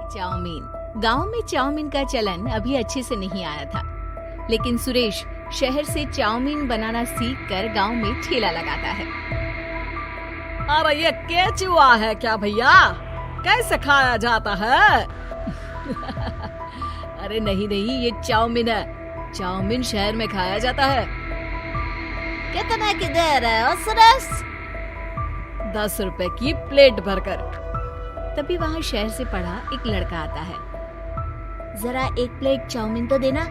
Chowmein. गांव में chowmein का चलन अभी अच्छे से नहीं आया था, लेकिन सुरेश शहर से चाउमीन बनाना सीखकर गांव में ठेला लगाता है। अरे ये केचुआ है क्या भैया? कैसे खाया जाता है? अरे नहीं, ये चाउमीन है। चाउमीन शहर में खाया जाता है। कितने की दे रहे हो सुरेश? 10 रुपए की प्लेट भरकर। तभी वहाँ शहर से पढ़ा एक लड़का आता है। जरा एक प्लेट चाउमीन तो देना।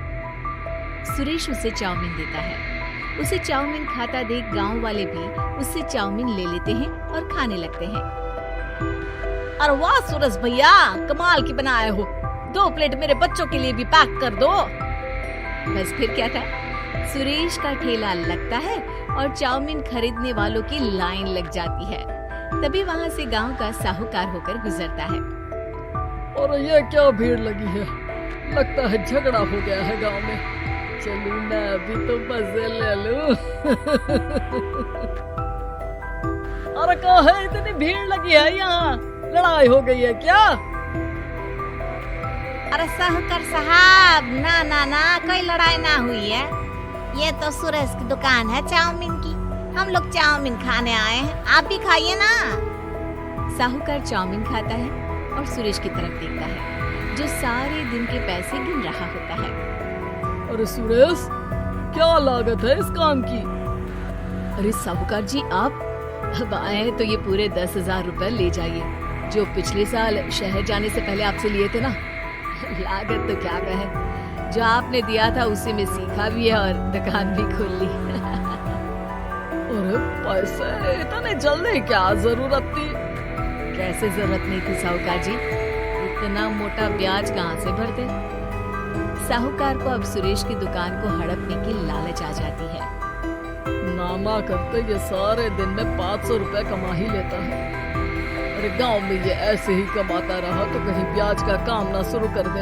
सुरेश उसे चाउमीन देता है। उसे चाउमीन खाता देख गांव वाले भी उससे चाउमीन ले लेते हैं और खाने लगते हैं। अरे वाह सुरेश भैया, कमाल की बनाए हो। 2 प्लेट मेरे बच्चों के लिए भी पैक कर दो। बस फिर क्या था, सुरेश का ठेला लगता है और चाउमीन खरीदने वालों की लाइन लग जाती है। तभी वहाँ से गांव का साहूकार होकर गुजरता है। और ये क्या भीड़ लगी है? लगता है झगड़ा हो गया है गांव में। चलूं मैं अभी तो मजे ले लूं। अरे कहाँ है, इतनी भीड़ लगी है यहाँ? लड़ाई हो गई है क्या? अरे साहूकार साहब, ना कोई लड़ाई ना हुई है। ये तो सुरेश की दुकान है चाउमीन की। हम लोग चाउमीन खाने आए हैं, आप भी खाइए ना। साहूकार चाउमीन खाता है और सुरेश की तरफ देखता है, जो सारे दिन के पैसे गिन रहा होता है। अरे सुरेश, क्या लागत है इस काम की? अरे साहूकार जी, आप अब आए तो ये पूरे 10,000 रुपए ले जाइए, जो पिछले साल शहर जाने से पहले आपसे लिए थे ना। लागत तो क्या कहे, जो आपने दिया था उसी में सीखा भी है और दुकान भी खोल ली। अरे पैसे इतने जल्दी क्या जरूरत थी? कैसे जरूरत नहीं थी साहूकार जी, इतना मोटा ब्याज कहाँ से भरते। साहूकार को अब सुरेश की दुकान को हड़पने की लालच आ जाती है। नाना करते ये सारे दिन में 500 रुपए कमा ही लेता है। अरे गांव में ये ऐसे ही कमाता रहा तो कहीं ब्याज का काम ना शुरू कर दे।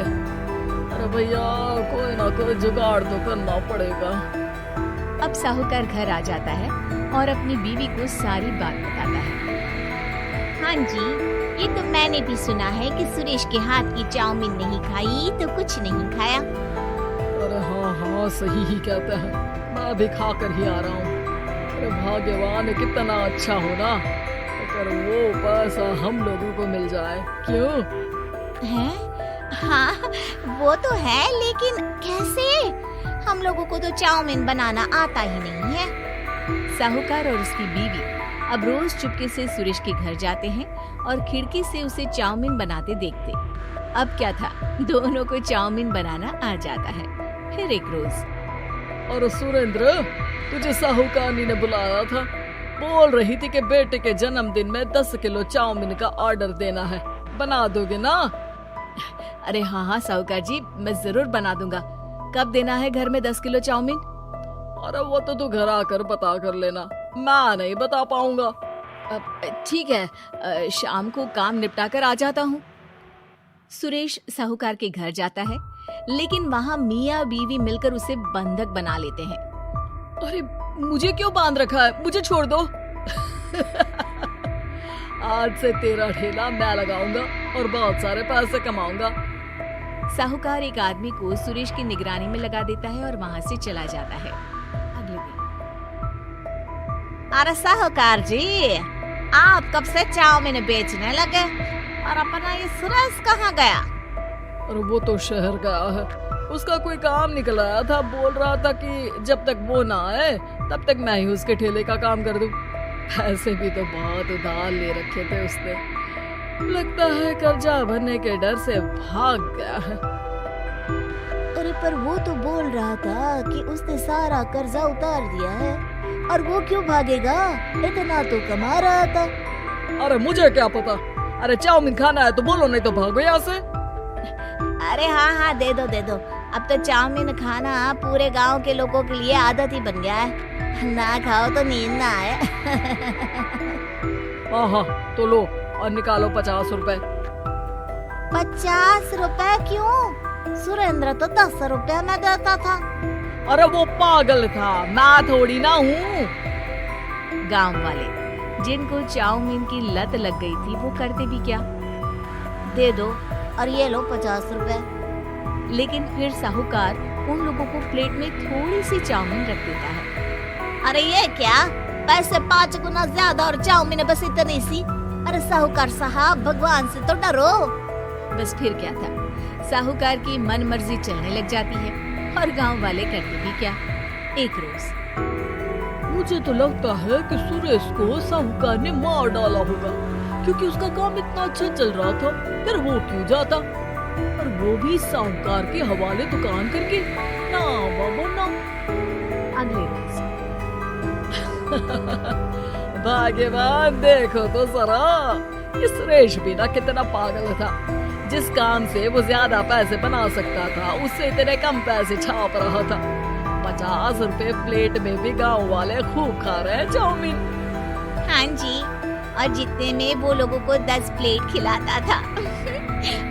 अरे भैया, कोई ना कोई जुगाड़ तो करना पड़ेगा। अब साहूकार घर आ जाता है और अपनी बीवी को सारी बात बताता है। हाँ जी, ये तो मैंने भी सुना है कि सुरेश के हाथ की चाउमीन नहीं खाई तो कुछ नहीं खाया। अरे हाँ, सही ही कहते हैं। मैं भी खा कर ही आ रहा हूँ। अरे भाग्यवान कितना अच्छा होना अगर वो पैसा हम लोगों को मिल जाए। क्यों? है? हाँ, वो तो है, लेकिन कैसे? हम लोगों को तो चाउमीन बनाना आता ही नहीं है। साहूकार और उसकी बीवी अब रोज चुपके से सुरेश के घर जाते हैं और खिड़की से उसे चाउमीन बनाते देखते। अब क्या था, दोनों को चाउमीन बनाना आ जाता है। फिर एक रोज, और सुरेंद्र, तुझे साहूकारनी ने बुलाया था। बोल रही थी कि बेटे के जन्मदिन में 10 किलो चाउमीन का ऑर्डर देना है। बना दोगे ना? अरे हाँ साहूकार जी, मैं जरूर बना दूंगा। कब देना है घर में 10 किलो चाउमीन? अरे वो तो तू घर आकर बता कर लेना, मैं नहीं बता पाऊंगा। ठीक है, शाम को काम निपटा कर आ जाता हूँ। सुरेश साहूकार के घर जाता है, लेकिन वहाँ मियाँ बीवी मिलकर उसे बंधक बना लेते हैं। अरे मुझे क्यों बांध रखा है? मुझे छोड़ दो। आज से तेरा ठेला मैं लगाऊंगा और बहुत सारे पैसे कमाऊंगा। साहूकार एक आदमी को सुरेश की निगरानी में लगा देता है और वहाँ से चला जाता है। अगले दिन, अरे साहूकार जी, आप कब से चाउमीन बेचने लगे और अपना ये सुरेश कहाँ गया? और वो तो शहर गया है। उसका कोई काम निकल आया था। बोल रहा था कि जब तक वो ना आए तब तक मैं ही उसके ठेले का काम कर दूं। पैसे भी तो बहुत उधार ले रखे थे उसने। लगता है कर्जा भरने के डर से भाग गया है। अरे पर वो तो बोल रहा था कि उसने सारा कर्जा उतार दिया है। और वो क्यों भागेगा? इतना तो कमा रहा था। अरे मुझे क्या पता। अरे चाउमीन खाना है तो बोलो, नहीं तो भागो यहाँ से। अरे हाँ, दे दो। अब तो चाउमीन खाना पूरे गांव के लोगों के लिए आदत ही बन गया है। ना खाओ तो नींद ना आए। हाँ, तो लो और निकालो 50 रुपए। 50 रुपए क्यों? सुरेंद्र तो 10 रुपए में देता था। अरे वो पागल था, मैं थोड़ी ना हूँ। गांव वाले जिनको चाउमीन की लत लग गई थी, वो करते भी क्या, दे दो, और ये लो 50 रुपए। लेकिन फिर साहूकार उन लोगों को प्लेट में थोड़ी सी चाउमीन रख देता है। अरे ये क्या, पैसे 5 गुना ज्यादा और चाउमीन बस इतनी सी। अरे साहूकार साहब, भगवान से तो डरो। बस फिर क्या था, साहूकार की मन मर्जी चलने लग जाती है और गांव वाले करते भी क्या। एक रोज मुझे तो लगता है कि सुरेश को साहूकार ने मार डाला होगा, क्योंकि उसका काम इतना अच्छा चल रहा था, फिर वो क्यों जाता, और वो भी साहूकार के हवाले दुकान करके। ना बाबा ना। अगले रोज भाग्यवान, देखो तो जरा, ये सुरेश भी ना कितना पागल था। जिस काम से वो ज्यादा पैसे बना सकता था, उससे इतने कम पैसे छाप रहा था। 50 रुपए प्लेट में भी गाँव वाले खूब खा रहे हैं चाउमीन। हाँ जी, और जितने में वो लोगों को 10 प्लेट खिलाता था।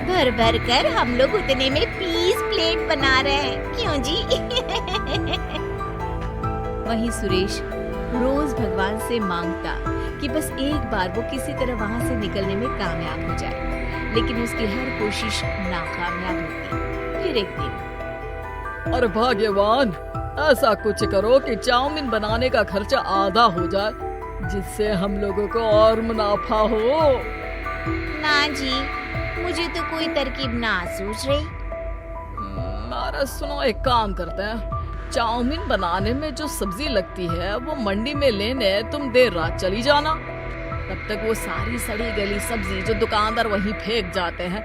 भर भर कर हम लोग उतने में 20 प्लेट बना रहे हैं, क्यों जी? वहीं सुरेश रोज भगवान से मांगता कि बस एक बार वो किसी तरह वहां से निकलने में कामयाब हो जाए, लेकिन उसकी हर कोशिश नाकामयाब होती। फिर एक दिन, अरे भाग्यवान, ऐसा कुछ करो कि चाउमीन बनाने का खर्चा आधा हो जाए, जिससे हम लोगों को और मुनाफा हो। ना जी, मुझे तो कोई तरकीब ना सूझ रही। अरे सुनो, एक काम करते हैं, चाउमीन बनाने में जो सब्जी लगती है वो मंडी में लेने तुम देर रात चली जाना। तब तक वो सारी सड़ी गली सब्जी जो दुकानदार वहीं फेंक जाते हैं,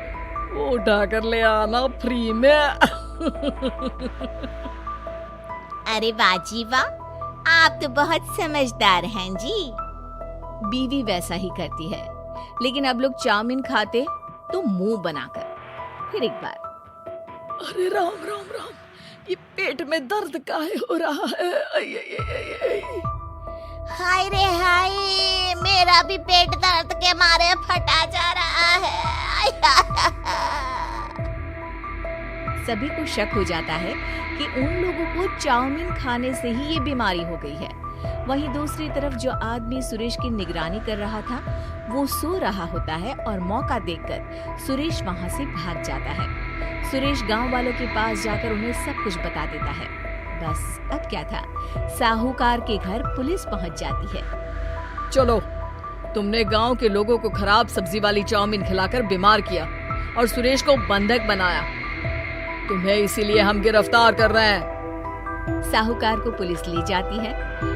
वो उठा कर ले आना फ्री में। अरे वाह जी वाह, आप तो बहुत समझदार हैं जी। बीवी वैसा ही करती है, लेकिन अब लोग चाउमीन खाते तो मुंह बनाकर। फिर एक बार, अरे राम राम राम, ये पेट में दर्द काहे हो रहा है? आई, आई, आई, आई। हाय रे हाय, मेरा भी पेट दर्द के मारे फटा जा रहा है। सभी को शक हो जाता है कि उन लोगों को चाउमीन खाने से ही ये बीमारी हो गई है। वहीं दूसरी तरफ जो आदमी सुरेश की निगरानी कर रहा था, वो सो रहा होता है और मौका देखकर सुरेश वहां से भाग जाता है। सुरेश गांव वालों के पास जाकर उन्हें सब कुछ बता देता है। बस अब क्या था, साहूकार के घर पुलिस पहुंच जाती है। चलो, तुमने गांव के लोगों को खराब सब्जी वाली चाउमीन खिलाकर बीमार किया और सुरेश को बंधक बनाया। तुम्हें इसीलिए हम गिरफ्तार कर रहे हैं। साहूकार को पुलिस ले जाती है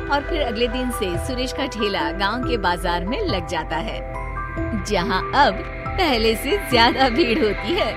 और फिर अगले दिन से सुरेश का ठेला गांव के बाजार में लग जाता है, जहां अब पहले से ज्यादा भीड़ होती है।